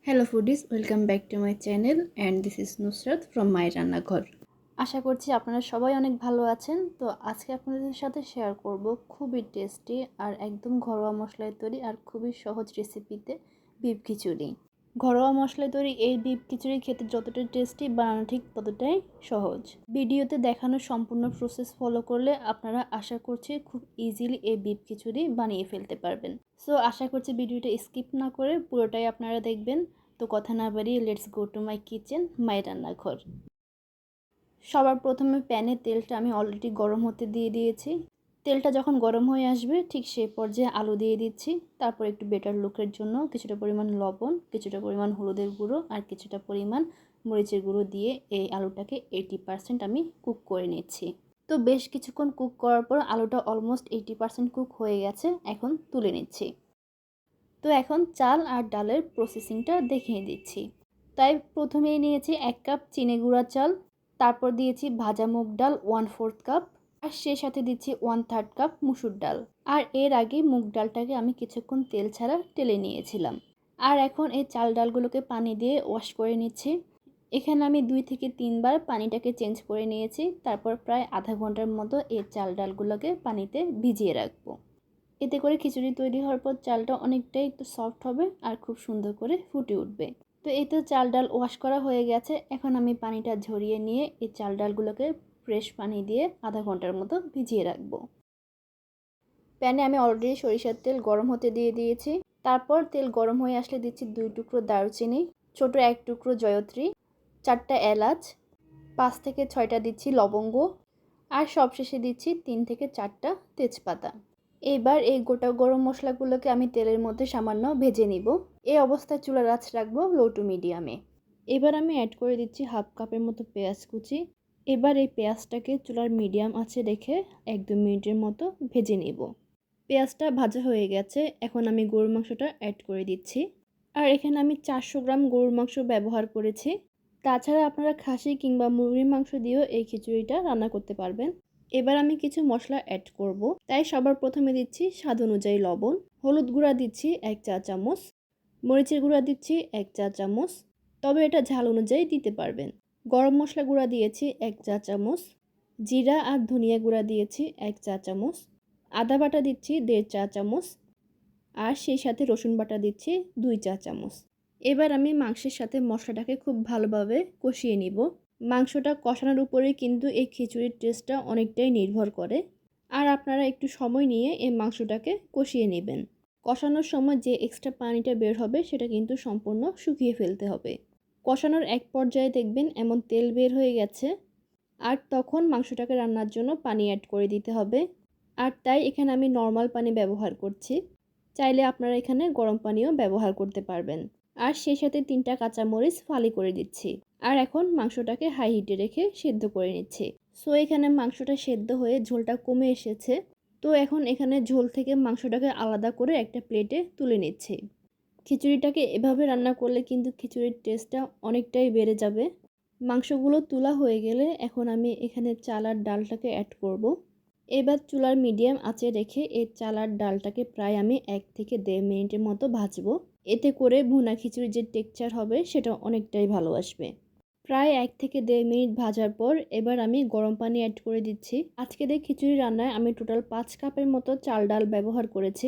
Hello foodies, welcome back to my channel and this is Nusrat from my রান্নাঘর। আশা করছি আপনারা সবাই অনেক ভালো আছেন। তো আজকে আপনাদের সাথে শেয়ার করব খুবই টেস্টি আর একদম ঘরোয়া মশলায় তৈরি আর খুবই সহজ রেসিপিতে বিফ খিচুড়ি। ঘরোয়া মশলায় তৈরি এই বিফ খিচুড়ি খেতে যতটা টেস্টি, বানানো ঠিক ততটাই সহজ। ভিডিওতে দেখানো সম্পূর্ণ প্রসেস ফলো করলে আপনারা আশা করছি খুব ইজিলি এই বিফ খিচুড়ি বানিয়ে ফেলতে পারবেন। সো আশা করছি ভিডিওটা স্কিপ না করে পুরোটাই আপনারা দেখবেন। তো কথা না বাড়িয়ে let's go to my kitchen, my রান্নাঘর। সবার প্রথমে প্যানে তেলটা আমি অলরেডি গরম হতে দিয়ে দিয়েছি। তেলটা যখন গরম হয়ে আসবে ঠিক সেই পর্যায়ে আলু দিয়ে দিচ্ছি। তারপর একটু বেটার লুকের জন্য কিছুটা পরিমাণ লবণ, কিছুটা পরিমাণ হলুদের গুঁড়ো আর কিছুটা পরিমাণ মরিচের গুঁড়ো দিয়ে এই আলুটাকে 80% আমি কুক করে নিচ্ছি। তো বেশ কিছুক্ষণ কুক করার পর আলুটা অলমোস্ট 80% কুক হয়ে গেছে, এখন তুলে নিচ্ছি। তো এখন চাল আর ডালের প্রসেসিংটা দেখিয়ে দিচ্ছি। তাই প্রথমেই নিয়েছি 1 কাপ চিনি গুঁড়া চাল, তারপর দিয়েছি ভাজা মুগ ডাল 1/4 কাপ, আর সেই সাথে দিচ্ছি 1/3 কাপ মুসুর ডাল। আর এর আগে মুগ ডালটাকে আমি কিছুক্ষণ তেল ছাড়া টেলে নিয়েছিলাম। আর এখন এই চাল ডালগুলোকে পানি দিয়ে ওয়াশ করে নিচ্ছি। এখানে আমি 2 থেকে 3 বার পানিটাকে চেঞ্জ করে নিয়েছি। তারপর প্রায় আধা ঘন্টার মতো এই চাল ডালগুলোকে পানিতে ভিজিয়ে রাখবো। এতে করে খিচুড়ি তৈরি হওয়ার পর চালটা অনেকটাই একটু সফট হবে আর খুব সুন্দর করে ফুটে উঠবে। তো এই তো চাল ডাল ওয়াশ করা হয়ে গেছে। এখন আমি পানিটা ঝরিয়ে নিয়ে এই চাল ডালগুলোকে ফ্রেশ পানি দিয়ে আধা ঘন্টার মতো ভিজিয়ে রাখবো। প্যানে আমি অলরেডি সরিষার তেল গরম হতে দিয়ে দিয়েছি। তারপর তেল গরম হয়ে আসলে দিচ্ছি 2 টুকরো দারুচিনি, ছোট 1 টুকরো জয়ত্রী, 4টা এলাচ, 5 থেকে 6টা দিচ্ছি লবঙ্গ, আর সবশেষে দিচ্ছি 3 থেকে 4টা তেজপাতা। এবার এই গোটা গরম মশলাগুলোকে আমি তেলের মধ্যে সামান্য ভেজে নিব। এই অবস্থায় চুলার আঁচ রাখবো লো টু মিডিয়ামে। এবার আমি অ্যাড করে দিচ্ছি 1/2 কাপের মতো পেঁয়াজ কুচি। এবার এই পেঁয়াজটাকে চুলার মিডিয়াম আঁচে রেখে 1-2 মিনিটের মতো ভেজে নিব। পেঁয়াজটা ভাজা হয়ে গেছে, এখন আমি গরুর মাংসটা অ্যাড করে দিচ্ছি। আর এখানে আমি 400 গ্রাম গরুর মাংস ব্যবহার করেছি। তাছাড়া আপনারা খাসি কিংবা মুরগির মাংস দিয়েও এই খিচুড়িটা রান্না করতে পারবেন। এবার আমি কিছু মশলা অ্যাড করব। তাই সবার প্রথমে দিচ্ছি স্বাদ অনুযায়ী লবণ, হলুদ গুঁড়া দিচ্ছি 1 চা চামচ, মরিচের গুঁড়া দিচ্ছি 1 চা চামচ, তবে এটা ঝাল অনুযায়ী দিতে পারবেন। গরম মশলা গুঁড়া দিয়েছি 1 চা চামচ, জিরা আর ধনিয়া গুঁড়া দিয়েছি 1 চা চামচ, আদা বাটা দিচ্ছি 1.5 চা চামচ, আর সেই সাথে রসুন বাটা দিচ্ছি 2 চা চামচ। এবার আমি মাংসের সাথে মশলাটাকে খুব ভালোভাবে কষিয়ে নিব। মাংসটা কষানোর উপরেই কিন্তু এই খিচুড়ির টেস্টটা অনেকটাই নির্ভর করে। আর আপনারা একটু সময় নিয়ে এই মাংসটাকে কষিয়ে নেবেন। কষানোর সময় যে এক্সট্রা পানিটা বের হবে সেটা কিন্তু সম্পূর্ণ শুকিয়ে ফেলতে হবে। কষানোর এক পর্যায়ে দেখবেন এমন তেল বের হয়ে গেছে, আর তখন মাংসটাকে রান্নার জন্য পানি অ্যাড করে দিতে হবে। আর তাই এখানে আমি নর্মাল পানি ব্যবহার করছি। চাইলে আপনারা এখানে গরম পানিও ব্যবহার করতে পারবেন। আর সেই সাথে 3টা কাঁচামরিচ ফালি করে দিচ্ছি। আর এখন মাংসটাকে হাই হিটে রেখে সেদ্ধ করে নিচ্ছি। সো এখানে মাংসটা সেদ্ধ হয়ে ঝোলটা কমে এসেছে। তো এখন এখানে ঝোল থেকে মাংসটাকে আলাদা করে একটা প্লেটে তুলে নিচ্ছি। খিচুড়িটাকে এভাবে রান্না করলে কিন্তু খিচুড়ির টেস্টটা অনেকটাই বেড়ে যাবে। মাংসগুলো তোলা হয়ে গেলে এখন আমি এখানে চাল আর ডালটাকে অ্যাড করব। এবার চুলার মিডিয়াম আঁচে রেখে এই চাল আর ডালটাকে প্রায় আমি 1 থেকে 1.5 মিনিটের মতো ভাজবো। এতে করে ভুনা খিচুড়ির যে টেক্সচার হবে সেটা অনেকটাই ভালো আসবে। প্রায় 1 থেকে 1.5 মিনিট ভাজার পর এবার আমি গরম পানি অ্যাড করে দিচ্ছি। আজকের এই খিচুড়ি রান্নায় আমি টোটাল 5 কাপের মতো চাল ডাল ব্যবহার করেছি।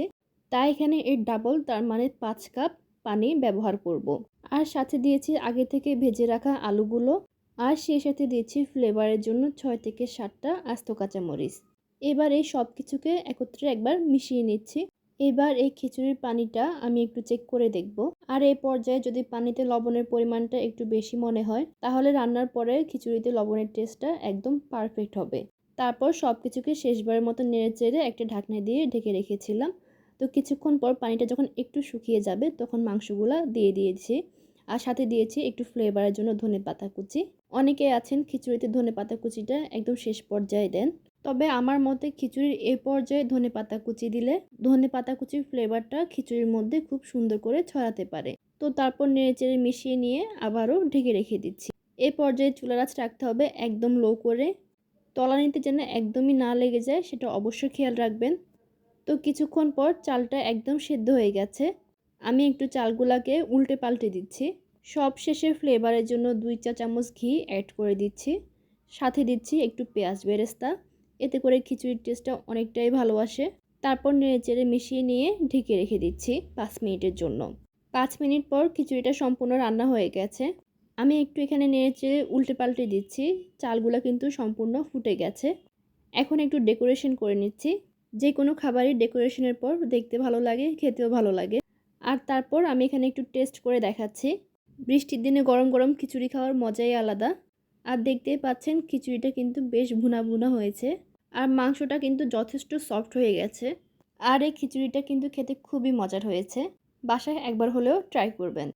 তাই এখানে এর ডাবল, তার মানে 5 কাপ পানি ব্যবহার করব। আর সাথে দিয়েছি আগে থেকে ভেজে রাখা আলুগুলো, আর সেই সাথে দিয়েছি ফ্লেভারের জন্য 6 থেকে 7টা আস্ত কাঁচামরিচ। এবার এই সব কিছুকে একত্রে একবার মিশিয়ে নিচ্ছি। এবার এই খিচুড়ির পানিটা আমি একটু চেক করে দেখব। আর এই পর্যায়ে যদি পানিতে লবণের পরিমাণটা একটু বেশি মনে হয়, তাহলে রান্নার পরে খিচুড়িতে লবণের টেস্টটা একদম পারফেক্ট হবে। তারপর সব কিছুকে শেষবারের মতো নেড়ে চেড়ে একটা ঢাকনা দিয়ে ঢেকে রেখেছিলাম। তো কিছুক্ষণ পর পানিটা যখন একটু শুকিয়ে যাবে তখন মাংসগুলা দিয়ে দিয়েছি। আর সাথে দিয়েছি একটু ফ্লেভারের জন্য ধনেপাতা কুচি। অনেকে আছেন খিচুড়িতে ধনেপাতা কুচিটা একদম শেষ পর্যায়ে দেন, তবে আমার মতে খিচুড়ির এই পর্যায়ে ধনেপাতা কুচি দিলে ধনেপাতা কুচির ফ্লেভারটা খিচুড়ির মধ্যে খুব সুন্দর করে ছড়াতে পারে। তো তারপর নেড়েচেড়ে মিশিয়ে নিয়ে আবারও ঢেকে রেখে দিচ্ছি। এই পর্যায়ে চুলার আঁচ রাখতে হবে একদম লো করে। তলানিতে যেন একদমই না লেগে যায় সেটা অবশ্যই খেয়াল রাখবেন। তো কিছুক্ষণ পর চালটা একদম সেদ্ধ হয়ে গেছে। আমি একটু চালগুলাকে উল্টে পাল্টে দিচ্ছি। সব শেষে ফ্লেভারের জন্য 2 চা চামচ ঘি অ্যাড করে দিচ্ছি। সাথে দিচ্ছি একটু পেঁয়াজ বেরেস্তা। এতে করে খিচুড়ির টেস্টটা অনেকটাই ভালো আসে। তারপর নেড়েচেড়ে মিশিয়ে নিয়ে ঢেকে রেখে দিচ্ছি 5 মিনিটের জন্য। 5 মিনিট পর খিচুড়িটা সম্পূর্ণ রান্না হয়ে গেছে। আমি একটু এখানে নেড়েচেড়ে উল্টে পাল্টে দিচ্ছি। চালগুলা কিন্তু সম্পূর্ণ ফুটে গেছে। এখন একটু ডেকোরেশন করে নিচ্ছি। যে কোনো খাবারই ডেকোরেশনের পর দেখতে ভালো লাগে, খেতেও ভালো লাগে। আর তারপর আমি এখানে একটু টেস্ট করে দেখাচ্ছি। বৃষ্টির দিনে গরম গরম খিচুড়ি খাওয়ার মজাই আলাদা। আর দেখতেই পাচ্ছেন খিচুড়িটা কিন্তু বেশ ভুনা ভুনা হয়েছে। আর মাংসটা কিন্তু যথেষ্ট সফট হয়ে গেছে। আর এই খিচুড়িটা কিন্তু খেতে খুবই মজার হয়েছে। বাসায় একবার হলেও ট্রাই করবেন।